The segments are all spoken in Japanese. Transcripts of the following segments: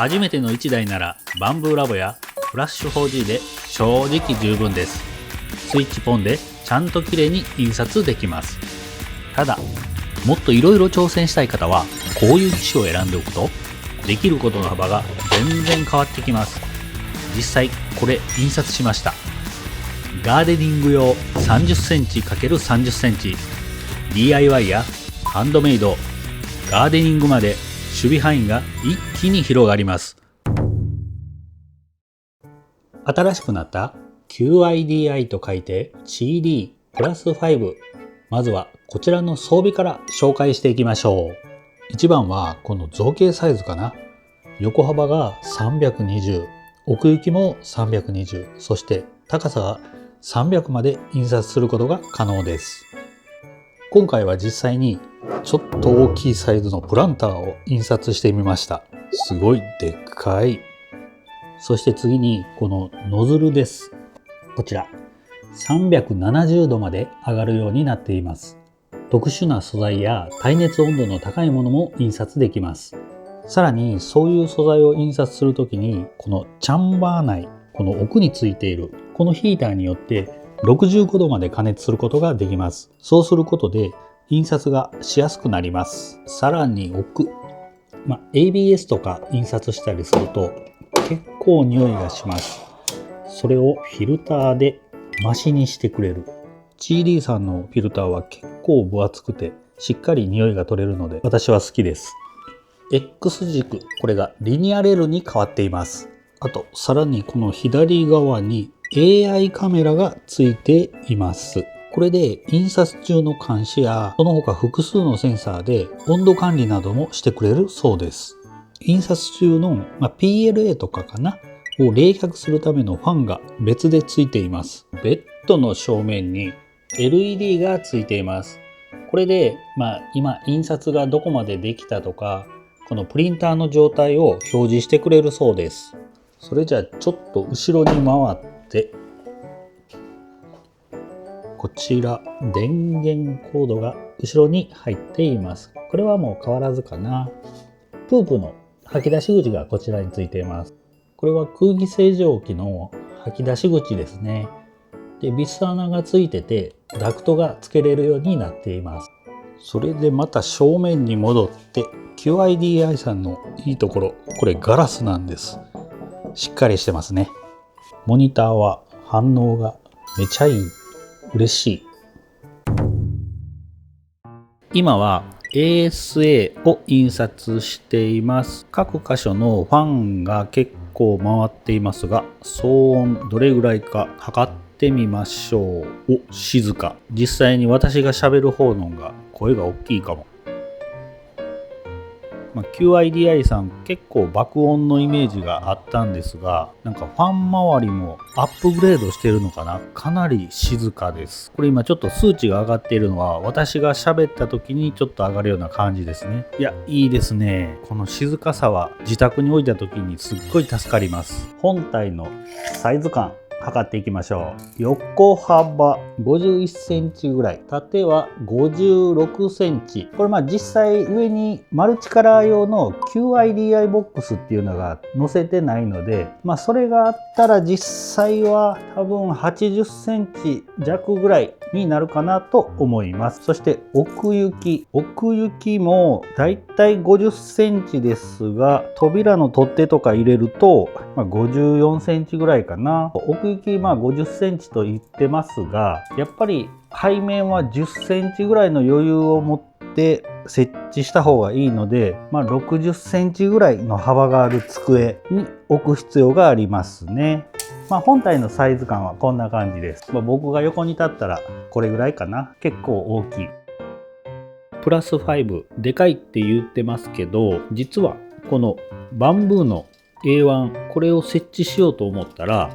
初めての1台ならバンブーラボやフラッシュ 4G で正直十分です。スイッチポンでちゃんと綺麗に印刷できます。ただ、もっといろいろ挑戦したい方はこういう機種を選んでおくとできることの幅が全然変わってきます。実際これ印刷しました。ガーデニング用 30cm×30cm、 DIY やハンドメイド、ガーデニングまで守備範囲が一気に広がります。新しくなった QIDI と書いて CD プラス5。まずはこちらの装備から紹介していきましょう。一番はこの造形サイズかな。横幅が320、奥行きも320、そして高さが300まで印刷することが可能です。今回は実際にちょっと大きいサイズのプランターを印刷してみました。すごいでっかい。そして次にこのノズルです。こちら370度まで上がるようになっています。特殊な素材や耐熱温度の高いものも印刷できます。さらにそういう素材を印刷するときにこのチャンバー内、この奥についているこのヒーターによって65度まで加熱することができます。そうすることで印刷がしやすくなります。さらに奥、ABS とか印刷したりすると結構匂いがします。それをフィルターでマシにしてくれる。CD さんのフィルターは結構分厚くてしっかり匂いが取れるので私は好きです。X 軸、これがリニアレールに変わっています。あとさらにこの左側に AI カメラがついています。これで印刷中の監視やその他複数のセンサーで温度管理などもしてくれるそうです。印刷中の、PLA とかかなを冷却するためのファンが別でついています。ベッドの正面に LED がついています。これで、今印刷がどこまでできたとか、このプリンターの状態を表示してくれるそうです。それじゃあちょっと後ろに回ってこちら電源コードが後ろに入っています。これはもう変わらずかな。プープの吐き出し口がこちらについています。これは空気清浄機の吐き出し口ですね。で、ビス穴がついててダクトがつけれるようになっています。それでまた正面に戻って QIDI さんのいいところ、これガラスなんです。しっかりしてますね。モニターは反応がめちゃいい。嬉しい。今は ASA を印刷しています。各箇所のファンが結構回っていますが、騒音どれぐらいか測ってみましょう。静か。実際に私が喋る方のが声が大きいかも。QIDI さん結構爆音のイメージがあったんですが、なんかファン周りもアップグレードしてるのかな。かなり静かです。これ今ちょっと数値が上がっているのは私が喋った時にちょっと上がるような感じですね。いや、いいですね。この静かさは自宅に置いた時にすっごい助かります。本体のサイズ感測っていきましょう。横幅51センチぐらい、縦は56センチ。これ実際上にマルチカラー用の QIDI ボックスっていうのが載せてないので、それがあったら実際は多分80センチ弱ぐらいになるかなと思います。そして奥行きもだいたい50センチですが、扉の取っ手とか入れると54センチぐらいかな。奥行き50センチと言ってますが、やっぱり背面は10センチぐらいの余裕を持って設置した方がいいので、60センチぐらいの幅がある机に置く必要がありますね。本体のサイズ感はこんな感じです。僕が横に立ったらこれぐらいかな。結構大きい。プラス5、でかいって言ってますけど、実はこのバンブーの A1、これを設置しようと思ったら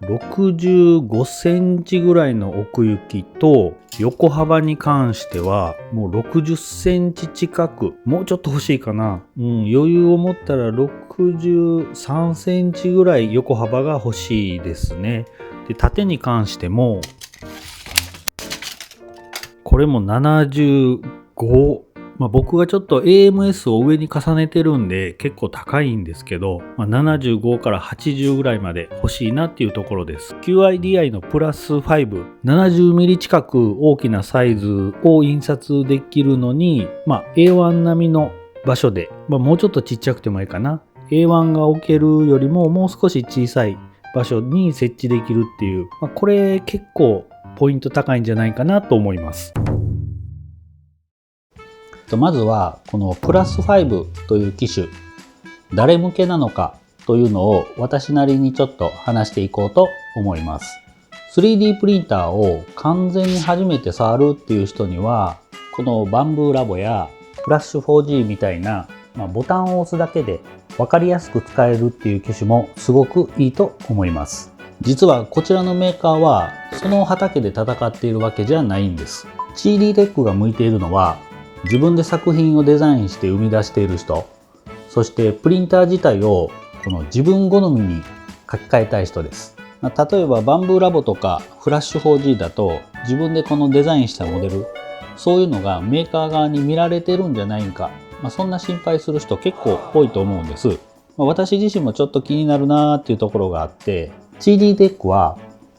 65センチぐらいの奥行きと、横幅に関してはもう60センチ近く、もうちょっと欲しいかな。余裕を持ったら63センチぐらい横幅が欲しいですね。で、縦に関してもこれも75僕がちょっと AMS を上に重ねてるんで結構高いんですけど、75から80ぐらいまで欲しいなっていうところです。QIDI のプラス5、70ミリ近く大きなサイズを印刷できるのに、A1 並みの場所で、もうちょっとちっちゃくてもいいかな。A1 が置けるよりももう少し小さい場所に設置できるっていう、これ結構ポイント高いんじゃないかなと思います。まずはこのプラス5という機種、誰向けなのかというのを私なりにちょっと話していこうと思います。3D プリンターを完全に初めて触るっていう人には、このバンブーラボやフラッシュ 4G みたいな、ボタンを押すだけで分かりやすく使えるっていう機種もすごくいいと思います。実はこちらのメーカーはその畑で戦っているわけじゃないんです。CD テックが向いているのは、自分で作品をデザインして生み出している人、そしてプリンター自体をこの自分好みに書き換えたい人です。例えばバンブーラボとかフラッシュ 4G だと、自分でこのデザインしたモデル、そういうのがメーカー側に見られてるんじゃないか、そんな心配する人結構多いと思うんです。私自身もちょっと気になるなーっていうところがあって、CD テックは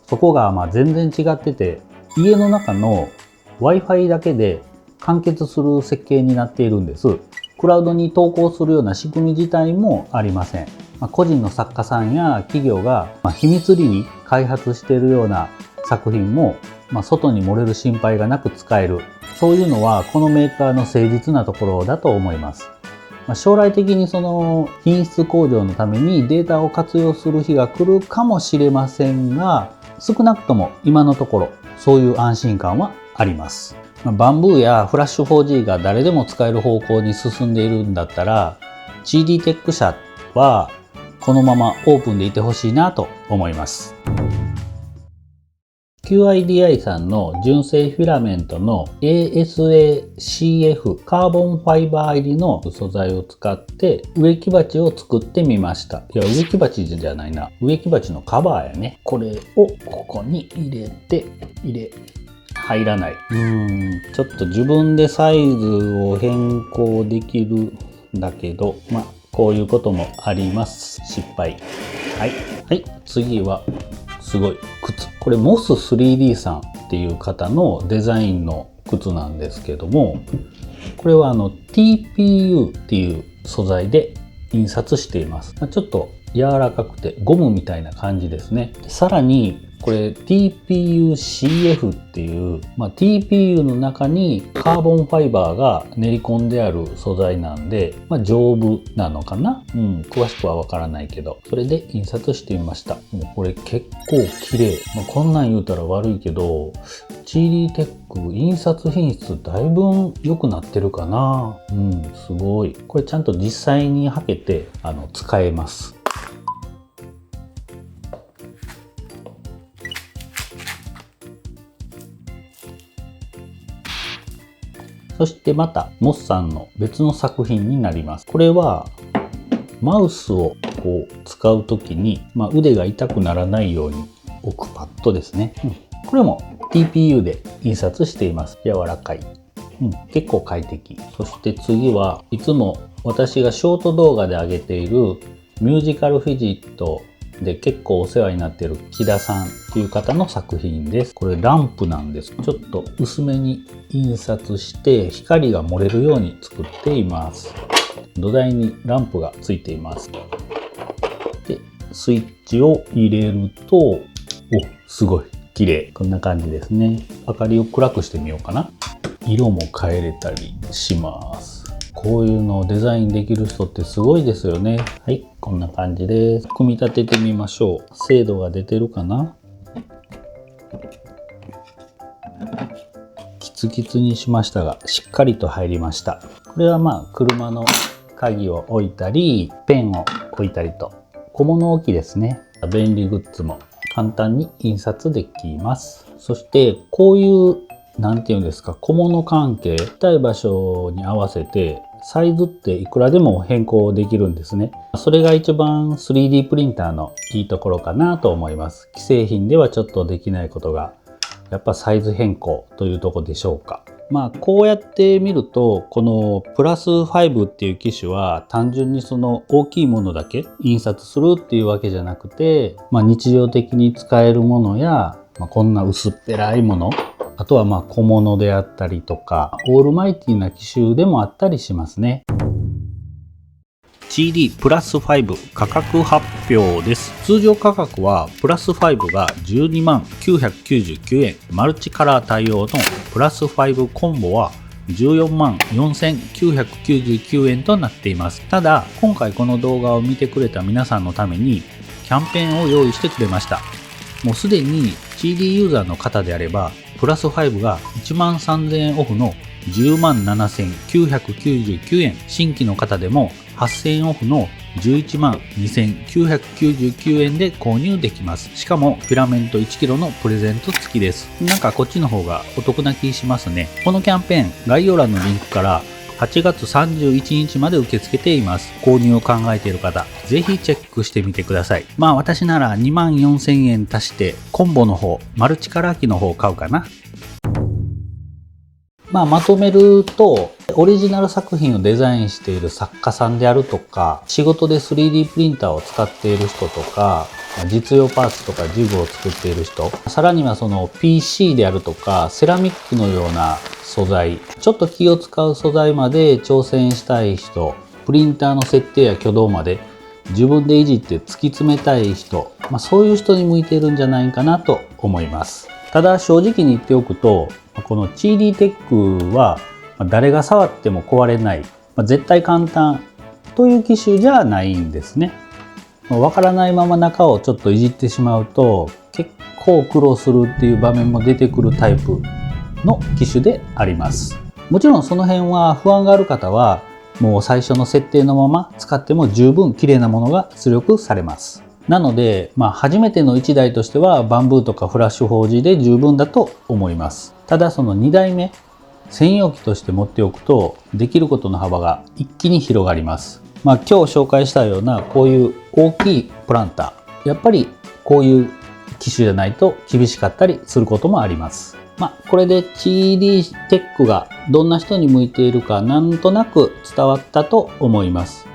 そこが全然違ってて、家の中の Wi-Fi だけで完結する設計になっているんです。クラウドに投稿するような仕組み自体もありません。個人の作家さんや企業が秘密裏に開発しているような作品も、外に漏れる心配がなく使える。そういうのはこのメーカーの誠実なところだと思います。将来的にその品質向上のためにデータを活用する日が来るかもしれませんが、少なくとも今のところそういう安心感はあります。バンブーやフラッシュ 4G が誰でも使える方向に進んでいるんだったら、 CD テック社はこのままオープンでいてほしいなと思います。 QIDI さんの純正フィラメントの ASACF カーボンファイバー入りの素材を使って植木鉢を作ってみました。植木鉢じゃないな、植木鉢のカバーやね。これをここに入れて入らない。ちょっと自分でサイズを変更できるんだけど、こういうこともあります。失敗。はい、次はすごい靴。これモス 3D さんっていう方のデザインの靴なんですけども、これはTPU っていう素材で印刷しています。ちょっと柔らかくてゴムみたいな感じですね。さらにこれ TPU-CF っていう、TPU の中にカーボンファイバーが練り込んである素材なんで、丈夫なのかな、詳しくはわからないけど、それで印刷してみました。もうこれ結構綺麗。こんなん言うたら悪いけど、CD テック印刷品質だいぶ良くなってるかな。すごい。これちゃんと実際に履けて使えます。そしてまたモスさんの別の作品になります。これはマウスを使うときに、腕が痛くならないように置くパッドですね。これも TPU で印刷しています。柔らかい。結構快適。そして次はいつも私がショート動画で上げているミュージカルフィジットで結構お世話になっている木田さんっていう方の作品です。これランプなんです。ちょっと薄めに印刷して光が漏れるように作っています。土台にランプがついています。で、スイッチを入れると、すごい綺麗。こんな感じですね。明かりを暗くしてみようかな。色も変えれたりします。こういうのをデザインできる人ってすごいですよね。はい、こんな感じです。組み立ててみましょう。精度が出てるかな？キツキツにしましたが、しっかりと入りました。これは車の鍵を置いたり、ペンを置いたりと、小物置きですね。便利グッズも簡単に印刷できます。そしてこういうなんていうんですか、小物関係、行きたい場所に合わせてサイズっていくらでも変更できるんですね。それが一番 3D プリンターのいいところかなと思います。既製品ではちょっとできないことがやっぱサイズ変更というところでしょうか。こうやって見るとこのプラス5っていう機種は単純にその大きいものだけ印刷するっていうわけじゃなくて、日常的に使えるものや、こんな薄っぺらいもの、あとは小物であったりとかオールマイティな機種でもあったりしますね。CD プラス5価格発表です。通常価格はプラス5が12万999円、マルチカラー対応のプラス5コンボは14万4999円となっています。ただ今回この動画を見てくれた皆さんのためにキャンペーンを用意してくれました。もうすでに CD ユーザーの方であればプラス5が1万3000円オフの10万7999円、新規の方でも8000円オフの11万2999円で購入できます。しかもフィラメント 1kg のプレゼント付きです。なんかこっちの方がお得な気しますね。このキャンペーン概要欄のリンクから8月31日まで受け付けています。購入を考えている方、ぜひチェックしてみてください。私なら2万4000円足してコンボの方、マルチカラー機の方を買うかな。まとめると、オリジナル作品をデザインしている作家さんであるとか、仕事で 3D プリンターを使っている人とか、実用パーツとかジグを作っている人、さらにはその PC であるとか、セラミックのような素材、ちょっと気を使う素材まで挑戦したい人、プリンターの設定や挙動まで自分でいじって突き詰めたい人、そういう人に向いているんじゃないかなと思います。ただ正直に言っておくと、この CD テックは誰が触っても壊れない、絶対簡単という機種じゃないんですね。わからないまま中をちょっといじってしまうと結構苦労するっていう場面も出てくるタイプの機種であります。もちろんその辺は不安がある方はもう最初の設定のまま使っても十分綺麗なものが出力されます。なので、初めての1台としてはバンブーとかフラッシュ4Gで十分だと思います。ただその2台目、専用機として持っておくとできることの幅が一気に広がります。今日紹介したようなこういう大きいプランター、やっぱりこういう機種じゃないと厳しかったりすることもあります。これで CD テックがどんな人に向いているかなんとなく伝わったと思います。